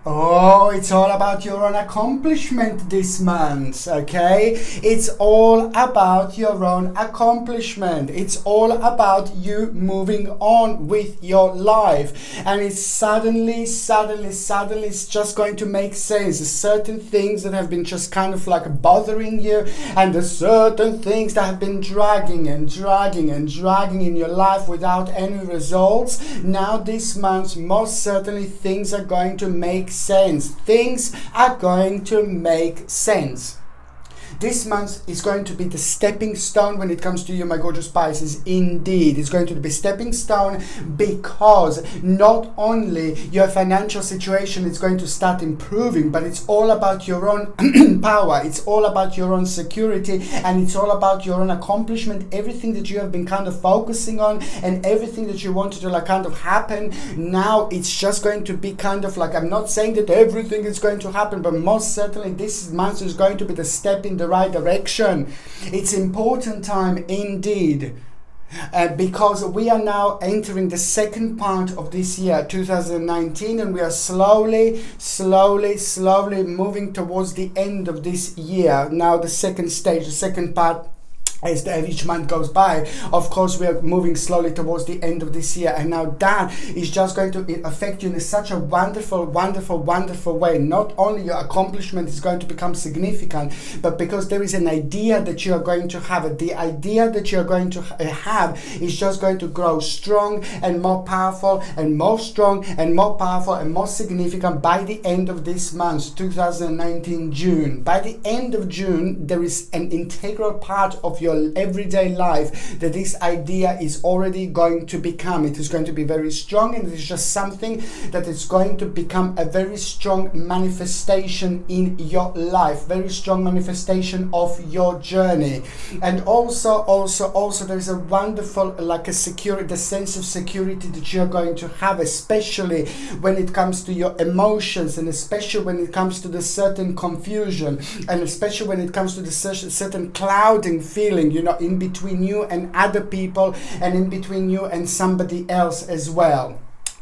Oh, it's all about your own accomplishment this month, okay? It's all about your own accomplishment. It's all about you moving on with your life. And it's suddenly, it's just going to make sense. There's certain things that have been just kind of like bothering you, and there's certain things that have been dragging in your life without any results. Now this month, most certainly things are going to make sense. Things are going to make sense. This month is going to be the stepping stone when it comes to you, my gorgeous Pisces. Indeed, it's going to be stepping stone, because not only your financial situation is going to start improving, but it's all about your own power. It's all about your own security, and it's all about your own accomplishment. Everything that you have been kind of focusing on and everything that you wanted to like kind of happen, now it's just going to be kind of like, I'm not saying that everything is going to happen, but most certainly this month is going to be the step in the right direction. It's important time indeed, because we are now entering the second part of this year 2019, and we are slowly moving towards the end of this year. Now the second stage, the second part, as each month goes by, of course, we are moving slowly towards the end of this year, and now that is just going to affect you in such a wonderful way. Not only your accomplishment is going to become significant, but because there is an idea that you are going to have, the idea that you are going to have is just going to grow strong and more powerful and more strong and more powerful and more significant by the end of this month, 2019 June. By the end of June, there is an integral part of your everyday life that this idea is already going to become. It is going to be very strong, and it is just something that is going to become a very strong manifestation in your life, very strong manifestation of your journey. And also there's a wonderful like a security, the sense of security that you're going to have, especially when it comes to your emotions, and especially when it comes to the certain confusion, and especially when it comes to the certain clouding feeling, you know, in between you and other people, and in between you and somebody else as well.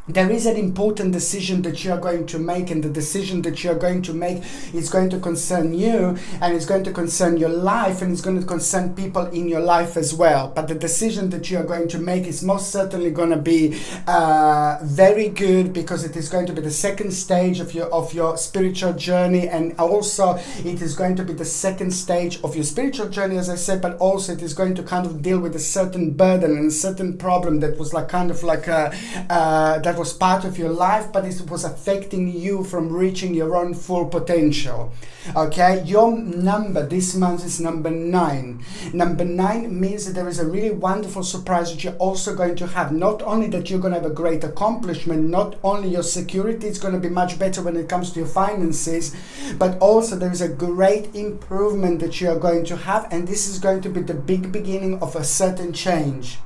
There is an important decision that you are going to make, and the decision that you are going to make is going to concern you, and it's going to concern your life, and it's going to concern people in your life as well. But the decision that you are going to make is most certainly going to be very good, because it is going to be the second stage of your spiritual journey, and also it is going to be the second stage of your spiritual journey, as I said, but also it is going to kind of deal with a certain burden and a certain problem that was like kind of like that was part of your life, but it was affecting you from reaching your own full potential. Okay, your number this month is number 9. Number 9 means that there is a really wonderful surprise that you're also going to have. Not only that you're going to have a great accomplishment, not only your security is going to be much better when it comes to your finances, but also there is a great improvement that you are going to have, and this is going to be the big beginning of a certain change.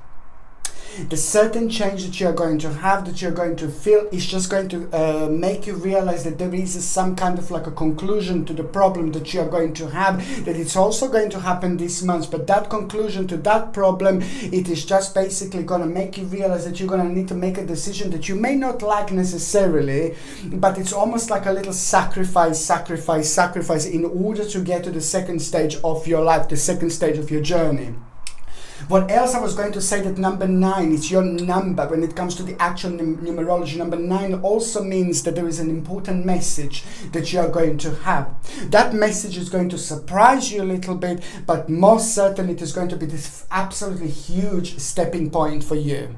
The certain change that you're going to have, that you're going to feel, is just going to make you realize that there is some kind of like a conclusion to the problem that you're going to have, that it's also going to happen this month. But that conclusion to that problem, it is just basically going to make you realize that you're going to need to make a decision that you may not like necessarily, but it's almost like a little sacrifice in order to get to the second stage of your life, the second stage of your journey. What else I was going to say, that number 9 is your number when it comes to the actual numerology. Number 9 also means that there is an important message that you are going to have. That message is going to surprise you a little bit, but most certainly it is going to be this absolutely huge stepping point for you.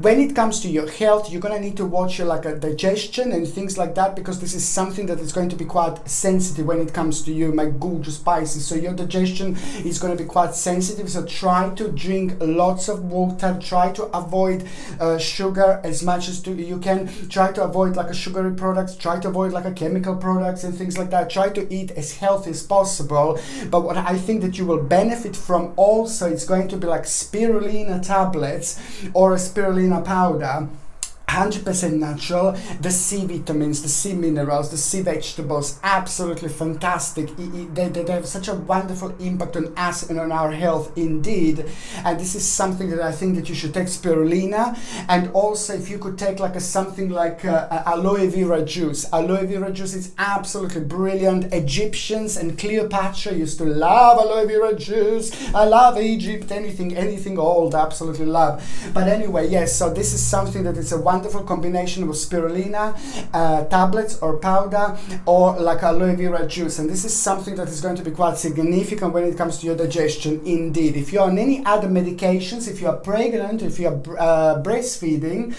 When it comes to your health, you're going to need to watch your like a digestion and things like that, because this is something that is going to be quite sensitive when it comes to you, my gorgeous Pisces. So your digestion is going to be quite sensitive, so try to drink lots of water, try to avoid sugar as much as you can, try to avoid like a sugary products, try to avoid like a chemical products and things like that, try to eat as healthy as possible. But what I think that you will benefit from also, it's going to be like spirulina tablets or a spirulina powder. 100% natural. The C vitamins, the C minerals, the C vegetables, absolutely fantastic. They have such a wonderful impact on us and on our health indeed. And this is something that I think that you should take spirulina. And also if you could take like something like aloe vera juice. Aloe vera juice is absolutely brilliant. Egyptians and Cleopatra used to love aloe vera juice. I love Egypt, anything old, absolutely love. But anyway, yes, so this is something that is a wonderful combination of spirulina tablets or powder, or like aloe vera juice, and this is something that is going to be quite significant when it comes to your digestion indeed. If you're on any other medications, if you are pregnant, if you are breastfeeding,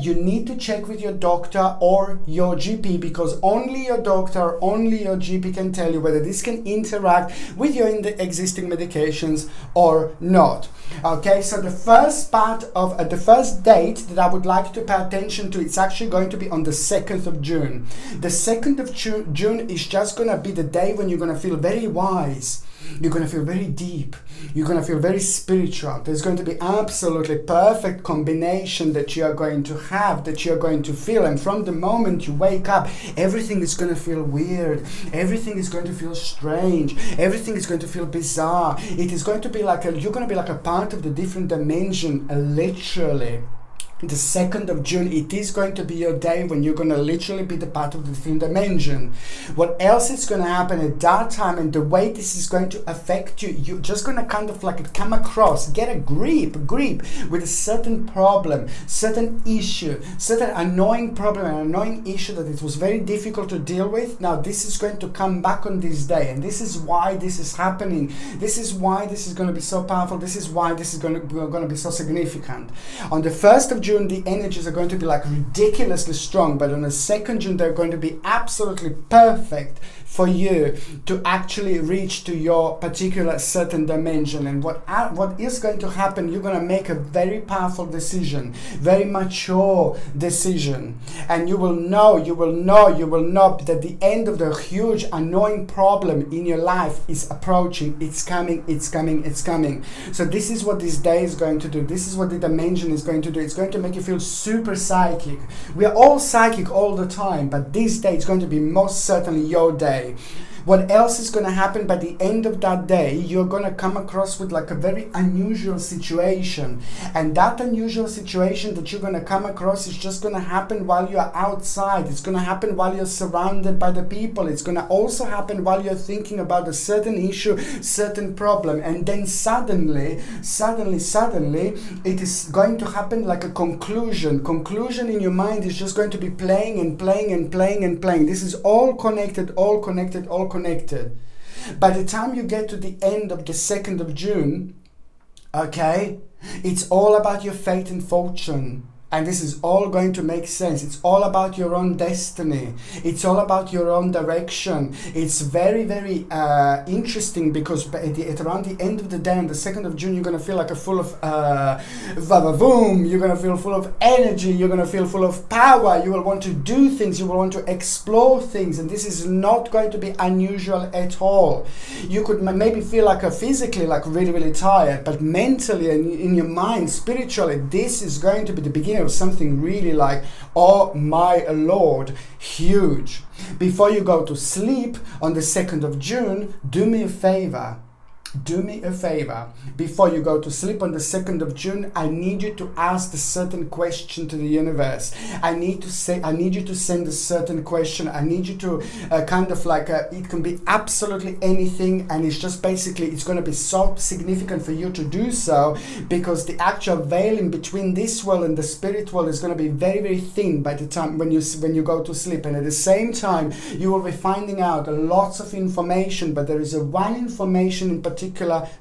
you need to check with your doctor or your GP, because only your doctor, only your GP can tell you whether this can interact with your existing medications or not. Okay, so the first part of the first date that I would like to pay attention to, it's actually going to be on the 2nd of June. The 2nd of June is just going to be the day when you're going to feel very wise. You're going to feel very deep. You're going to feel very spiritual. There's going to be absolutely perfect combination that you are going to have, that you're going to feel. And from the moment you wake up, everything is going to feel weird. Everything is going to feel strange. Everything is going to feel bizarre. It is going to be like you're going to be like a part of the different dimension, literally. The 2nd of June, it is going to be your day when you're going to literally be the part of the different dimension. What else is going to happen at that time, and the way this is going to affect you, you're just going to kind of like come across, get a grip with a certain problem, certain issue, certain annoying problem, an annoying issue that it was very difficult to deal with. Now this is going to come back on this day, and this is why this is happening. This is why this is going to be so powerful. This is why this is going to be so significant. On the 1st of June, the energies are going to be like ridiculously strong, but on the 2nd June, they're going to be absolutely perfect for you to actually reach to your particular certain dimension. And what is going to happen, you're going to make a very powerful decision, very mature decision, and you will know that the end of the huge annoying problem in your life is approaching. It's coming. So this is what this day is going to do. This is what the dimension is going to do. It's going to make you feel super psychic. We are all psychic all the time, but this day is going to be most certainly your day. What else is going to happen by the end of that day? You're going to come across with like a very unusual situation, and that unusual situation that you're going to come across is just going to happen while you're outside. It's going to happen while you're surrounded by the people. It's going to also happen while you're thinking about a certain issue, certain problem, and then suddenly it is going to happen like a conclusion in your mind is just going to be playing. This is all connected. By the time you get to the end of the 2nd of June, okay, it's all about your fate and fortune. And this is all going to make sense. It's all about your own destiny. It's all about your own direction. It's very, very interesting, because at around the end of the day, on the 2nd of June, you're going to feel like a full of va-va-voom. You're going to feel full of energy. You're going to feel full of power. You will want to do things. You will want to explore things. And this is not going to be unusual at all. You could maybe feel like physically like really, really tired, but mentally and in your mind, spiritually, this is going to be the beginning of something really like, oh my Lord, huge. Before you go to sleep on the 2nd of June, do me a favor. Before you go to sleep on the 2nd of June, I need you to ask a certain question to the universe. I need you to send a certain question. I need you to it can be absolutely anything, and it's just basically, it's going to be so significant for you to do so, because the actual veil in between this world and the spirit world is going to be very, very thin by the time when you go to sleep. And at the same time, you will be finding out lots of information, but there is one information in particular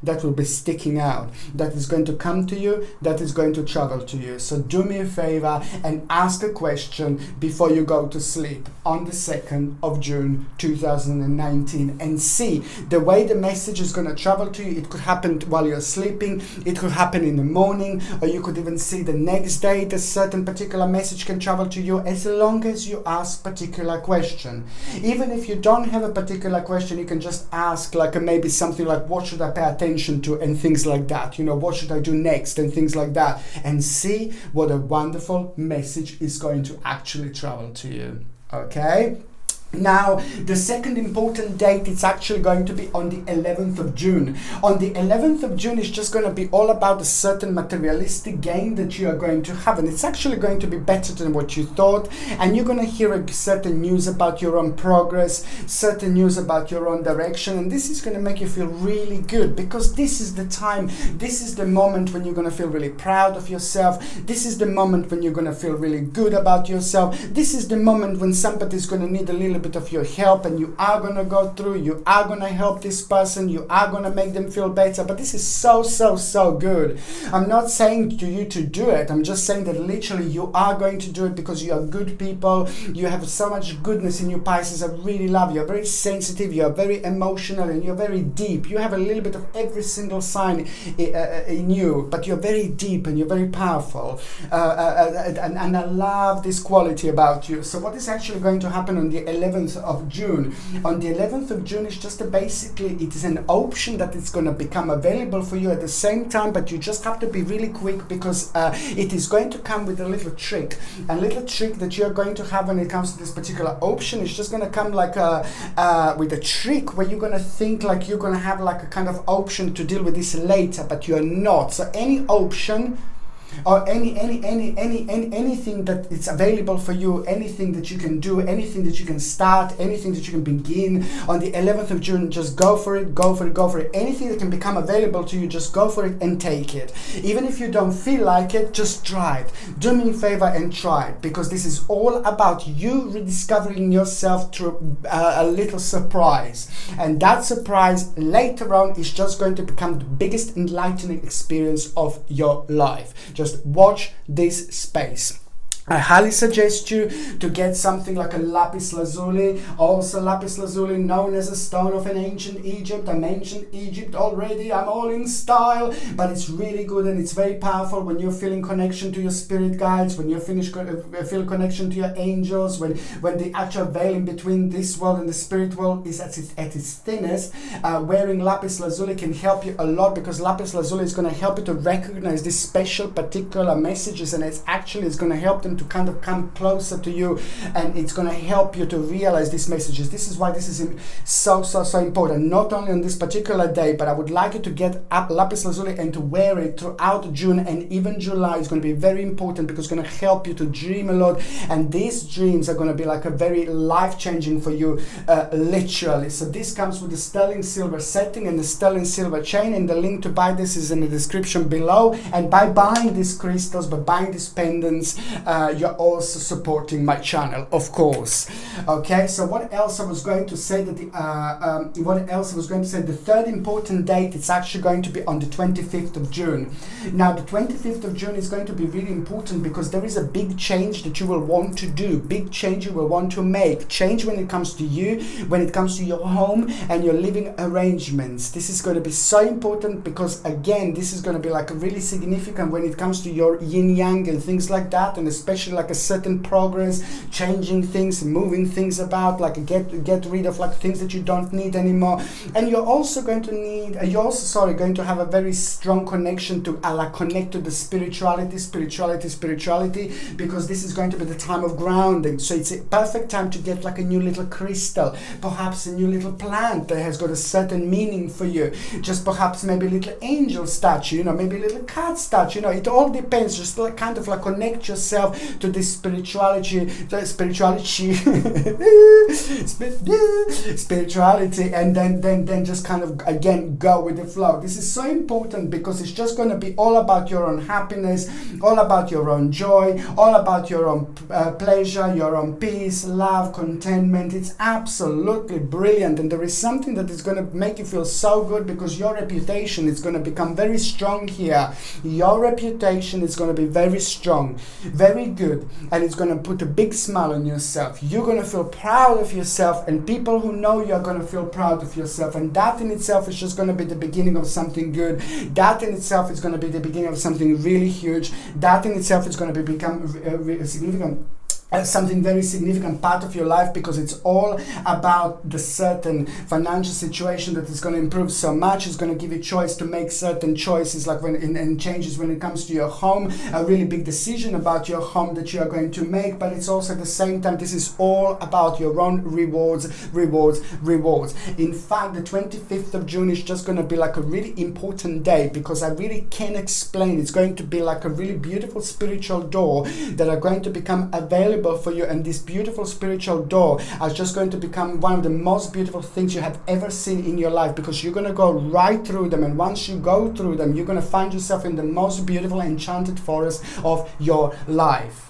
that will be sticking out, that is going to come to you, that is going to travel to you. So do me a favor and ask a question before you go to sleep on the 2nd of June 2019, and see the way the message is going to travel to you. It could happen while you're sleeping, it could happen in the morning, or you could even see the next day that certain particular message can travel to you, as long as you ask particular question. Even if you don't have a particular question, you can just ask like maybe something like, what should I pay attention to, and things like that. You know, what should I do next, and things like that. And see what a wonderful message is going to actually travel to you. Okay? Now, the second important date, it's actually going to be on the 11th of June. On the 11th of June, it's just going to be all about a certain materialistic gain that you are going to have. And it's actually going to be better than what you thought. And you're going to hear a certain news about your own progress, certain news about your own direction. And this is going to make you feel really good, because this is the time, this is the moment when you're going to feel really proud of yourself. This is the moment when you're going to feel really good about yourself. This is the moment when somebody's going to need a little bit of your help, and you are going to go through, you are going to help this person, you are going to make them feel better. But this is so good. I'm not saying to you to do it, I'm just saying that literally you are going to do it, because you are good people. You have so much goodness in you, Pisces. I really love you. You're very sensitive, you're very emotional, and you're very deep. You have a little bit of every single sign in you, but you're very deep and you're very powerful, and I love this quality about you. So what is actually going to happen on the 11th of June? On the 11th of June, it's just basically, it is an option that is going to become available for you at the same time, but you just have to be really quick, because it is going to come with a little trick. A little trick that you're going to have when it comes to this particular option. It's just going to come like with a trick where you're going to think like you're going to have like a kind of option to deal with this later, but you're not. So any option, or anything that it's available for you, anything that you can do, anything that you can start, anything that you can begin on the 11th of June, just go for it. Anything that can become available to you, just go for it and take it. Even if you don't feel like it, just try it. Do me a favor and try it, because this is all about you rediscovering yourself through a little surprise. And that surprise later on is just going to become the biggest enlightening experience of your life. Just watch this space. I highly suggest you to get something like a LAPIS LAZULI. Also, LAPIS LAZULI, known as a stone of an ancient Egypt. I'm ancient Egypt already. I'm all in style, but it's really good and it's very powerful when you're feeling connection to your spirit guides, when you feel connection to your angels, when the actual veil in between this world and the spirit world is at its thinnest. Wearing LAPIS LAZULI can help you a lot, because LAPIS LAZULI is going to help you to recognize these special particular messages, and it's going to help them to kind of come closer to you, and it's going to help you to realize these messages. This is why this is so important, not only on this particular day, but I would like you to get up LAPIS LAZULI and to wear it throughout June and even July. It's going to be very important, because it's going to help you to dream a lot, and these dreams are going to be like a very life-changing for you, literally. So this comes with the sterling silver setting and the sterling silver chain, and the link to buy this is in the description below. And by buying these crystals, by buying these pendants, you're also supporting my channel, of course. Okay, so what else I was going to say, that the third important date, it's actually going to be on the 25th of June. Now the 25th of June is going to be really important, because there is a big change that you will want to do, big change you will want to make, change when it comes to you, when it comes to your home and your living arrangements. This is going to be so important, because again, this is going to be like really significant when it comes to your yin yang and things like that, and especially like a certain progress, changing things, moving things about, like get rid of like things that you don't need anymore. And you're also going to need, going to have a very strong connection to connect to the spirituality, because this is going to be the time of grounding. So it's a perfect time to get like a new little crystal, perhaps a new little plant that has got a certain meaning for you, just perhaps maybe a little angel statue, maybe a little cat statue, it all depends. Just like kind of like connect yourself to this spirituality, and then just kind of again go with the flow. This is so important, because it's just going to be all about your own happiness, all about your own joy, all about your own pleasure, your own peace, love, contentment. It's absolutely brilliant, and there is something that is going to make you feel so good, because your reputation is going to become very strong here. Your reputation is going to be very strong, very good, and it's going to put a big smile on yourself. You're going to feel proud of yourself, and people who know you are going to feel proud of yourself, and that in itself is just going to be the beginning of something good. That in itself is going to be the beginning of something really huge. That in itself is going to become significant. something very significant part of your life, because it's all about the certain financial situation that is going to improve so much. It's going to give you choice to make certain choices, like and changes when it comes to your home, a really big decision about your home that you are going to make. But it's also at the same time, this is all about your own rewards. In fact, the 25th of June is just going to be like a really important day, because I really can't explain. It's going to be like a really beautiful spiritual door that are going to become available for you, and this beautiful spiritual door are just going to become one of the most beautiful things you have ever seen in your life, because you're going to go right through them, and once you go through them, you're going to find yourself in the most beautiful enchanted forest of your life.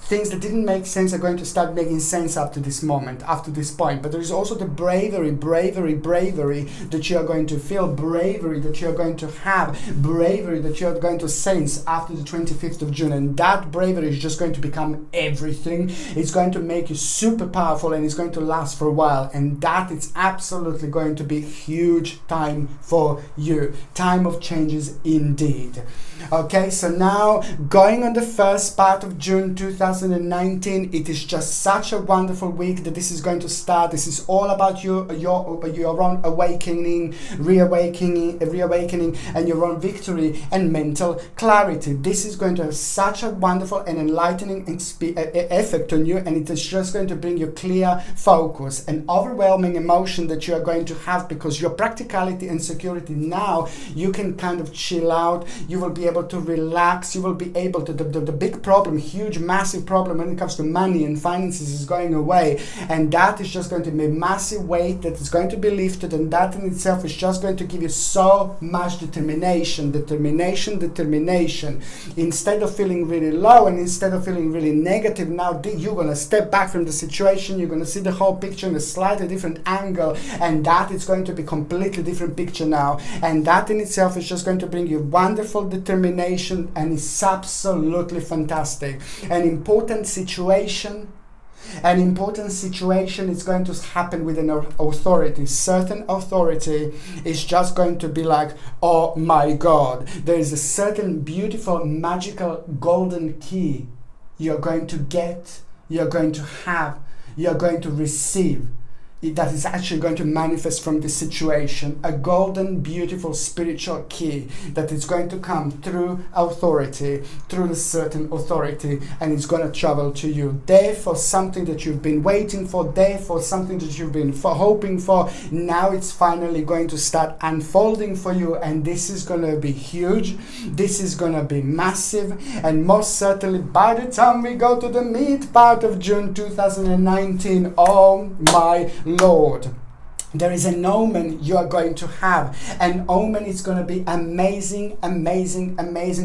Things that didn't make sense are going to start making sense up to this moment, up to this point. But there is also the bravery that you are going to feel, bravery that you are going to have, bravery that you are going to sense after the 25th of June. And that bravery is just going to become everything. It's going to make you super powerful, and it's going to last for a while. And that is absolutely going to be huge time for you. Time of changes indeed. Okay, so now going on the first part of June 2019, it is just such a wonderful week that this is going to start. This is all about your own awakening, reawakening, and your own victory and mental clarity. This is going to have such a wonderful and enlightening effect on you, and it is just going to bring you clear focus and overwhelming emotion that you are going to have, because your practicality and security now, you can kind of chill out. You will be able to relax. You will be able to, the big problem, huge massive problem when it comes to money and finances is going away, and that is just going to be a massive weight that is going to be lifted, and that in itself is just going to give you so much determination. Instead of feeling really low and instead of feeling really negative, now you're going to step back from the situation. You're going to see the whole picture in a slightly different angle, and that is going to be completely different picture now, and that in itself is just going to bring you wonderful determination, and it's absolutely fantastic. An important situation is going to happen with an authority. Certain authority is just going to be like, oh my God, there is a certain beautiful magical golden key you're going to get, you're going to have, you're going to receive, that is actually going to manifest from this situation. A golden, beautiful spiritual key that is going to come through authority, through the certain authority, and it's going to travel to you. Therefore, something that you've been waiting for, therefore, something that you've been hoping for, now it's finally going to start unfolding for you, and this is going to be huge. This is going to be massive, and most certainly by the time we go to the mid part of June 2019, oh my Lord, there is an omen you are going to have. An omen is going to be amazing.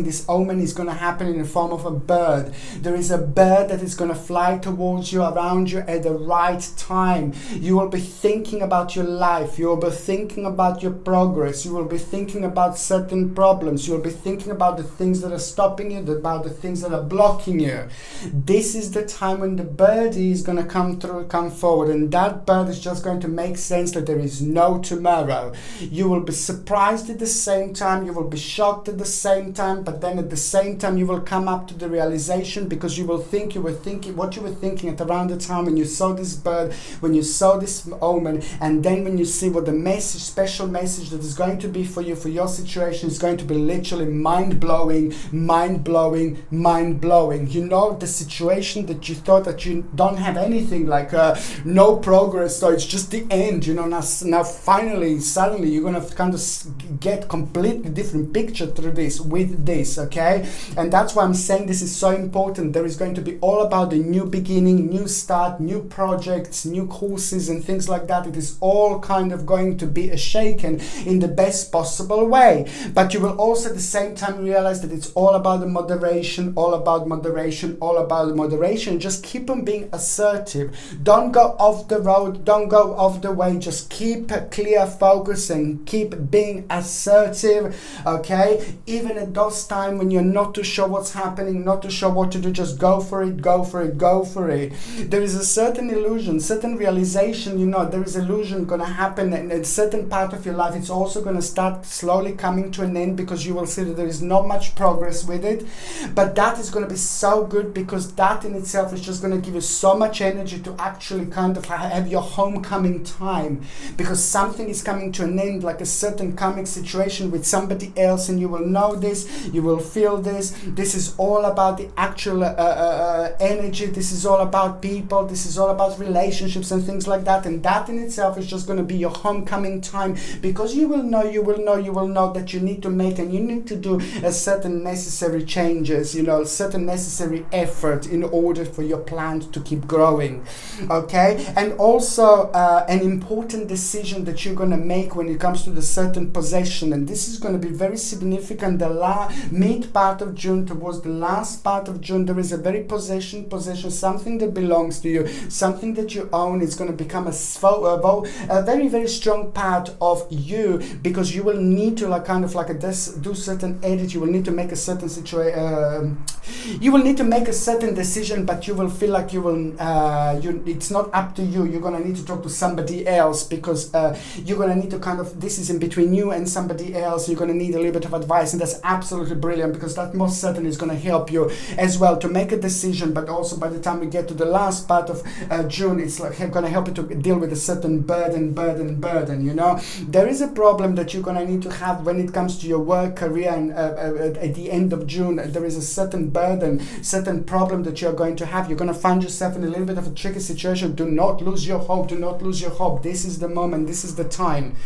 This omen is going to happen in the form of a bird. There is a bird that is going to fly towards you, around you at the right time. You will be thinking about your life. You will be thinking about your progress. You will be thinking about certain problems. You will be thinking about the things that are stopping you, about the things that are blocking you. This is the time when the birdie is going to come forward, and that bird is just going to make sense that there is no tomorrow. You will be surprised at the same time, you will be shocked at the same time, but then at the same time you will come up to the realization, because you were thinking what you were thinking at around the time when you saw this bird, when you saw this omen, and then when you see what the message, special message that is going to be for you, for your situation, is going to be literally mind-blowing. You know, the situation that you thought that you don't have anything, like no progress, so it's just the end, you know. Now finally, suddenly, you're going to kind of get completely different picture through this, with this, okay? And that's why I'm saying this is so important. There is going to be all about the new beginning, new start, new projects, new courses and things like that. It is all kind of going to be shaken in the best possible way. But you will also at the same time realize that it's all about the moderation, all about moderation. Just keep on being assertive. Don't go off the road, don't go off the way. Just just keep clear focus and keep being assertive, okay? Even at those times when you're not too sure what's happening, not too sure what to do, just go for it, go for it, go for it. There is a certain illusion, certain realization, you know, there is illusion going to happen in a certain part of your life. It's also going to start slowly coming to an end, because you will see that there is not much progress with it. But that is going to be so good, because that in itself is just going to give you so much energy to actually kind of have your homecoming time, because something is coming to an end, like a certain karmic situation with somebody else, and you will know this, you will feel this. This is all about the actual energy. This is all about people. This is all about relationships and things like that. And that in itself is just going to be your homecoming time, because you will know that you need to make and you need to do a certain necessary changes, you know, certain necessary effort in order for your plant to keep growing, okay? And also an important decision that you're going to make when it comes to the certain possession, and this is going to be very significant. The mid part of June towards the last part of June, there is a very possession, something that belongs to you, something that you own. Is going to become a very, very strong part of you, because you will need to do certain edit. You will need to make a certain situation. You will need to make a certain decision, but you will feel like it's not up to you. You're going to need to talk to somebody else, because you're going to need to this is in between you and somebody else. You're going to need a little bit of advice, and that's absolutely brilliant, because that most certainly is going to help you as well to make a decision. But also by the time we get to the last part of June, it's like going to help you to deal with a certain burden, you know. There is a problem that you're going to need to have when it comes to your work career, and at the end of June, there is a certain burden, certain problem that you're going to have. You're going to find yourself in a little bit of a tricky situation. Do not lose your hope. Do not lose your hope. This is the moment. This is the time.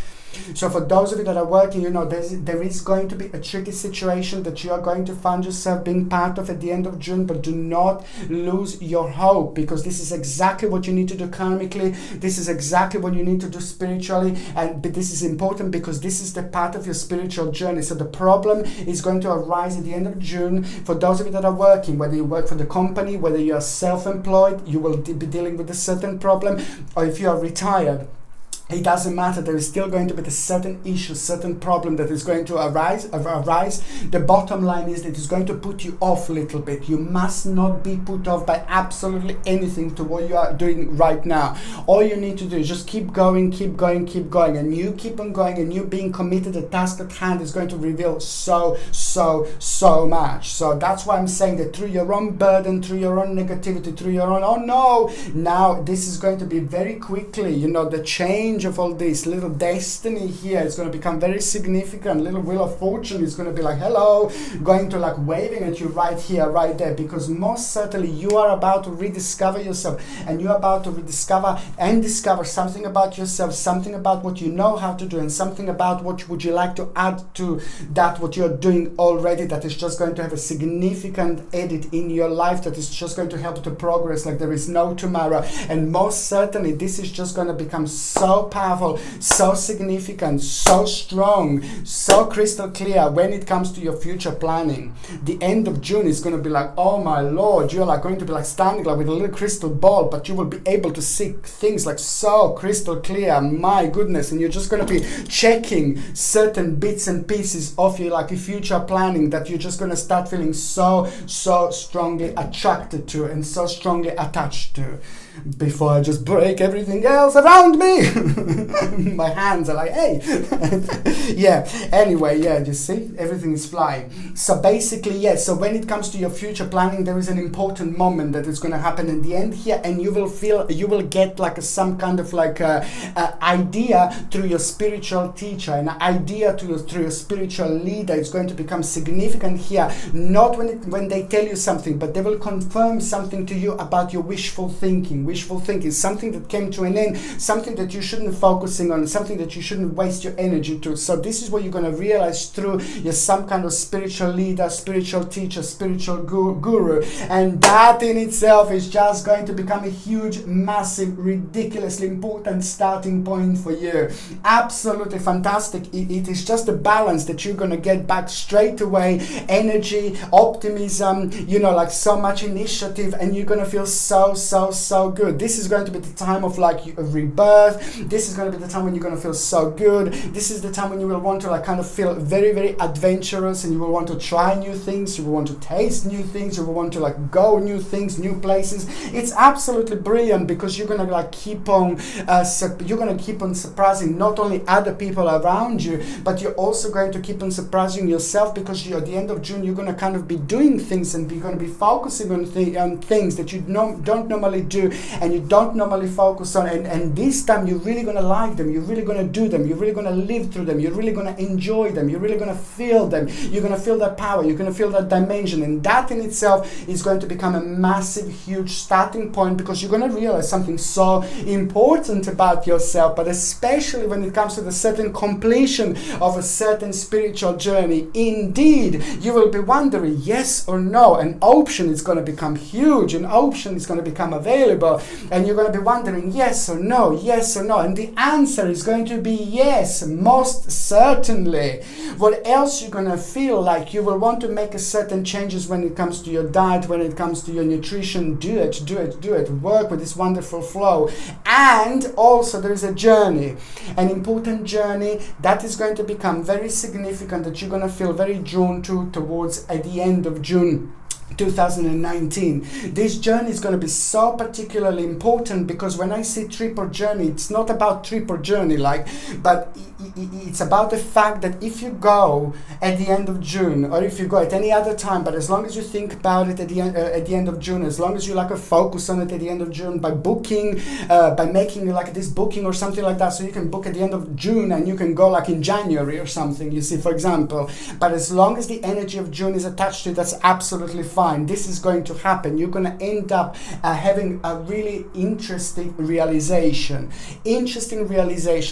So for those of you that are working, you know, there is going to be a tricky situation that you are going to find yourself being part of at the end of June, but do not lose your hope, because this is exactly what you need to do karmically. This is exactly what you need to do spiritually, but this is important because this is the part of your spiritual journey. So the problem is going to arise at the end of June. For those of you that are working, whether you work for the company, whether you are self-employed, you will be dealing with a certain problem, or if you are retired, it doesn't matter. There is still going to be a certain issue, certain problem that is going to arise. The bottom line is that it's going to put you off a little bit. You must not be put off by absolutely anything to what you are doing right now. All you need to do is just keep going, and you keep on going, and you being committed. The task at hand is going to reveal so much. So that's why I'm saying that through your own burden, through your own negativity, through your own, oh no, now this is going to be very quickly, you know, the change of all this little destiny here is going to become very significant. Little wheel of fortune is going to be like hello, going to like waving at you right here, right there, because most certainly you are about to rediscover yourself, and you're about to rediscover and discover something about yourself, something about what you know how to do, and something about what would you like to add to that what you're doing already, that is just going to have a significant edit in your life, that is just going to help you to progress like there is no tomorrow. And most certainly this is just going to become so powerful, so significant, so strong, so crystal clear when it comes to your future planning. The end of June is going to be like, oh my lord, you're like going to be like standing like with a little crystal ball, but you will be able to see things like so crystal clear, my goodness. And you're just going to be checking certain bits and pieces of your like your future planning that you're just going to start feeling so strongly attracted to and so strongly attached to. Before I just break everything else around me. My hands are like, hey. Yeah, anyway, yeah, you see, everything is flying. So basically, yes, so when it comes to your future planning, there is an important moment that is going to happen in the end here, and you will get like some kind of like idea through your spiritual teacher, an idea through your spiritual leader. It's going to become significant here, not when they tell you something, but they will confirm something to you about your wishful thinking. Wishful thinking, something that came to an end, something that you shouldn't focusing on, something that you shouldn't waste your energy to. So this is what you're going to realize through your some kind of spiritual leader, spiritual teacher, spiritual guru, and that in itself is just going to become a huge, massive, ridiculously important starting point for you. Absolutely fantastic. It is just a balance that you're going to get back straight away, energy, optimism, you know, like so much initiative, and you're going to feel so good. This is going to be the time of like a rebirth. This is going to be the time when you're going to feel so good. This is the time when you will want to like kind of feel very, very adventurous, and you will want to try new things. You will want to taste new things. You will want to like go new things, new places. It's absolutely brilliant because you're going to like keep on surprising not only other people around you, but you're also going to keep on surprising yourself, because at the end of June you're going to kind of be doing things and you're going to be focusing on things that you don't normally do and you don't normally focus on, and this time you're really going to like them, you're really going to do them, you're really going to live through them, you're really going to enjoy them, you're really going to feel them, you're going to feel that power, you're going to feel that dimension, and that in itself is going to become a massive, huge starting point, because you're going to realize something so important about yourself, but especially when it comes to the certain completion of a certain spiritual journey. Indeed, you will be wondering, yes or no, an option is going to become huge, an option is going to become available, and you're going to be wondering, yes or no, and the answer is going to be yes, most certainly. What else you're going to feel like? You will want to make a certain changes when it comes to your diet, when it comes to your nutrition. Do it. Work with this wonderful flow. And also there is a journey, an important journey that is going to become very significant, that you're going to feel very drawn to towards at the end of June 2019. This journey is going to be so particularly important, because when I say triple journey, it's not about triple journey but it's about the fact that if you go at the end of June, or if you go at any other time, but as long as you think about it at the end of June, as long as you like a focus on it at the end of June, by booking, by making like this booking or something like that, so you can book at the end of June and you can go like in January or something, you see, for example. But as long as the energy of June is attached to it, that's absolutely fine. This is going to happen. You're going to end up having a really interesting realization,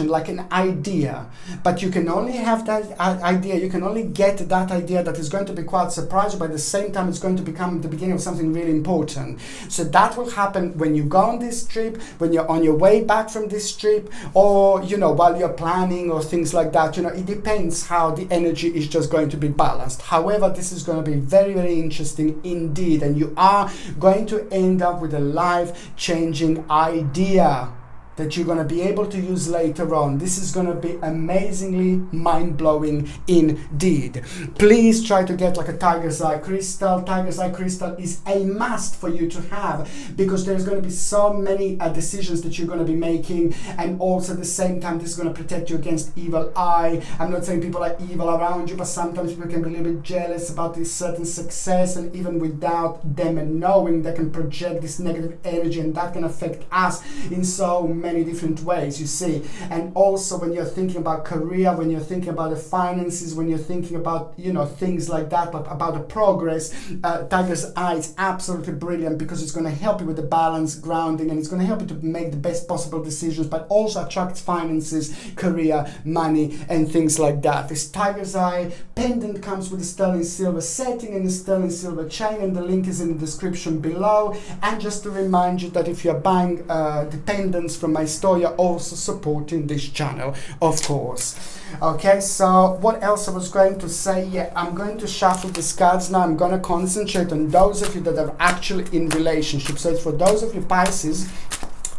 like an idea, but you can only have that idea, you can only get that idea that is going to be quite surprising, but at the same time it's going to become the beginning of something really important. So that will happen when you go on this trip, when you're on your way back from this trip, or while you're planning or things like that. It depends how the energy is just going to be balanced. However, this is going to be very, very interesting indeed, and you are going to end up with a life-changing idea that you're going to be able to use later on. This is going to be amazingly mind-blowing indeed. Please try to get like a tiger's eye crystal. Tiger's eye crystal is a must for you to have, because there's going to be so many decisions that you're going to be making, and also at the same time this is going to protect you against evil eye. I'm not saying people are evil around you, but sometimes people can be a little bit jealous about this certain success, and even without them knowing, they can project this negative energy, and that can affect us in so many different ways, you see. And also when you're thinking about career, when you're thinking about the finances, when you're thinking about things like that, about the progress, Tiger's Eye is absolutely brilliant, because it's going to help you with the balance, grounding, and it's going to help you to make the best possible decisions, but also attract finances, career, money, and things like that. This Tiger's Eye pendant comes with a sterling silver setting and a sterling silver chain, and the link is in the description below. And just to remind you that if you're buying the pendants from my store, you're also supporting this channel, of course. Okay, so what else I was going to say? Yeah, I'm going to shuffle these cards now. I'm going to concentrate on those of you that are actually in relationships. So it's for those of you Pisces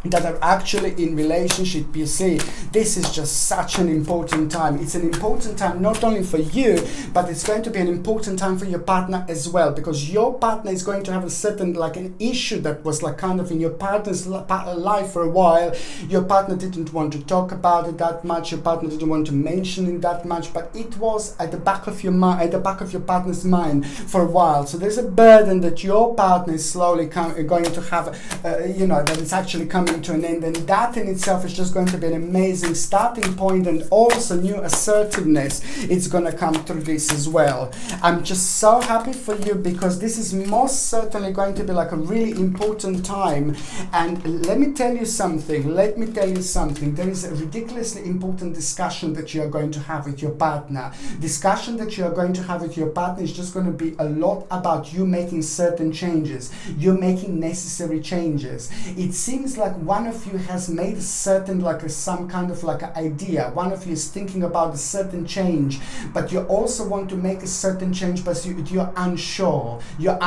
that are actually in relationship. You see, this is just such an important time. It's an important time not only for you, but it's going to be an important time for your partner as well, because your partner is going to have a certain an issue that was kind of in your partner's life for a while. Your partner didn't want to talk about it that much, your partner didn't want to mention it that much, but it was at the back of your mind, at the back of your partner's mind for a while. So there's a burden that your partner is slowly going to have, that it's actually coming to an end, and that in itself is just going to be an amazing starting point, and also new assertiveness. It's going to come through this as well. I'm just so happy for you, because this is most certainly going to be a really important time. And let me tell you something, there is a ridiculously important discussion that you are going to have with your partner. Discussion that you are going to have with your partner is just going to be a lot about you making certain changes, you making necessary changes. It seems like one of you has made a certain some kind of idea. One of you is thinking about a certain change, but you also want to make a certain change, but you're unsure. You're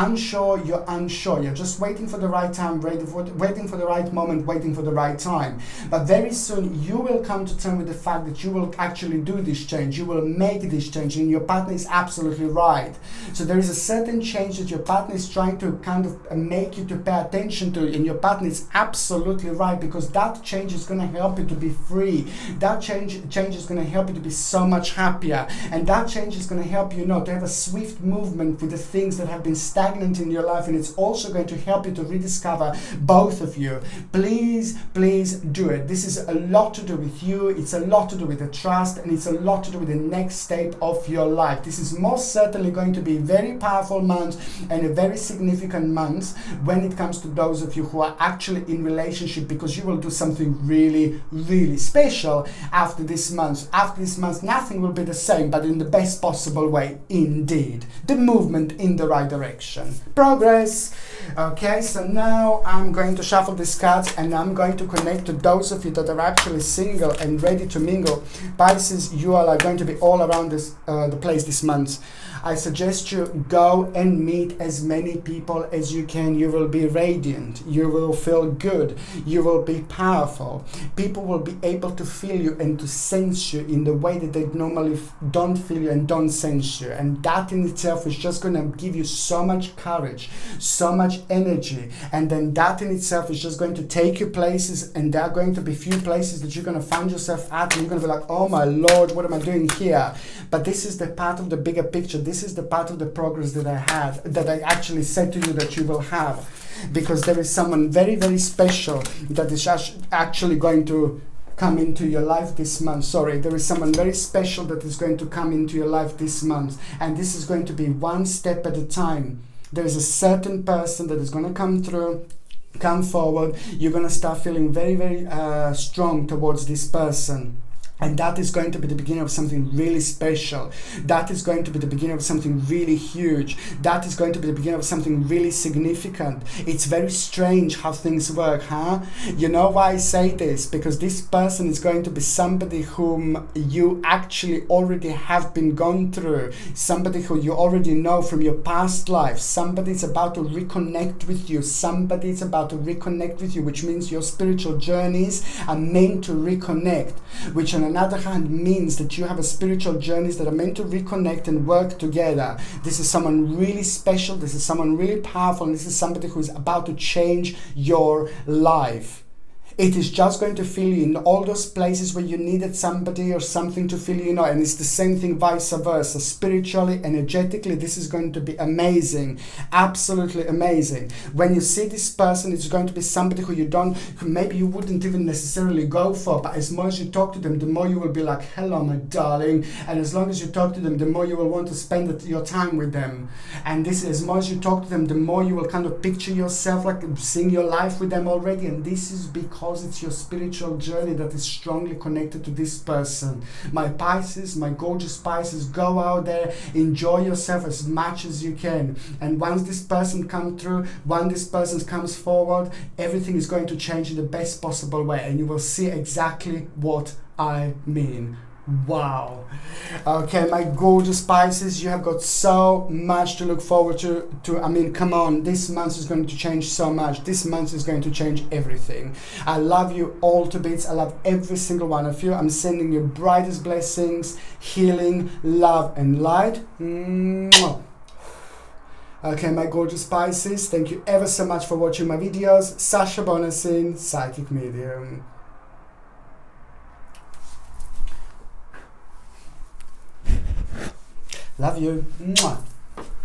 just waiting for the right time, waiting for the right moment, waiting for the right time. But very soon you will come to terms with the fact that you will actually do this change. You will make this change, and your partner is absolutely right. So there is a certain change that your partner is trying to kind of make you to pay attention to, and your partner is absolutely right, because that change is going to help you to be free. That change is going to help you to be so much happier, and that change is going to help you, to have a swift movement with the things that have been stagnant in your life, and it's also going to help you to rediscover both of you. Please do it. This is a lot to do with you. It's a lot to do with the trust, and it's a lot to do with the next step of your life. This is most certainly going to be a very powerful month and a very significant month when it comes to those of you who are actually in relationship, because you will do something really, really special after this month. After this month, nothing will be the same, but in the best possible way indeed. The movement in the right direction. Progress. Okay, so now I'm going to shuffle these cards, and I'm going to connect to those of you that are actually single and ready to mingle. Pisces, you are going to be all around the place this month. I suggest you go and meet as many people as you can. You will be radiant. You will feel good. You will be powerful. People will be able to feel you and to sense you in the way that they normally don't feel you and don't sense you. And that in itself is just going to give you so much courage, so much energy. And then that in itself is just going to take you places, and there are going to be few places that you're going to find yourself at, and you're going to be like, oh my Lord, what am I doing here? But this is the part of the bigger picture. This is the part of the progress that I actually said to you that you will have, because there is someone very, very special that is actually going to come into your life this month. There is someone very special that is going to come into your life this month, and this is going to be one step at a time. There is a certain person that is going to come forward. You're going to start feeling very, very strong towards this person. And that is going to be the beginning of something really special. That is going to be the beginning of something really huge. That is going to be the beginning of something really significant. It's very strange how things work, huh? You know why I say this? Because this person is going to be somebody whom you actually already have been gone through. Somebody who you already know from your past life. Somebody is about to reconnect with you. Somebody is about to reconnect with you, which means your spiritual journeys are meant to reconnect, which on another hand means that you have a spiritual journeys that are meant to reconnect and work together. This is someone really special. This is someone really powerful. And this is somebody who is about to change your life. It is just going to fill you in all those places where you needed somebody or something to fill you, and it's the same thing vice versa. Spiritually, energetically, this is going to be amazing. Absolutely amazing. When you see this person, it's going to be somebody who maybe you wouldn't even necessarily go for, but as more as you talk to them, the more you will be like, hello, my darling. And as long as you talk to them, the more you will want to spend your time with them. And this, as more as you talk to them, the more you will kind of picture yourself like seeing your life with them already. And this is because it's your spiritual journey that is strongly connected to this person. My Pisces, my gorgeous Pisces, go out there, enjoy yourself as much as you can. And once this person comes through, once this person comes forward, everything is going to change in the best possible way, and you will see exactly what I mean. Wow. Okay, my gorgeous Pisces, you have got so much to look forward to. I mean, come on, this month is going to change so much. This month is going to change everything. I love you all to bits. I love every single one of you. I'm sending you brightest blessings, healing, love, and light. Mwah. Okay, my gorgeous Pisces, thank you ever so much for watching my videos. Sasha Bonasin, Psychic Medium. Love you. Mwah.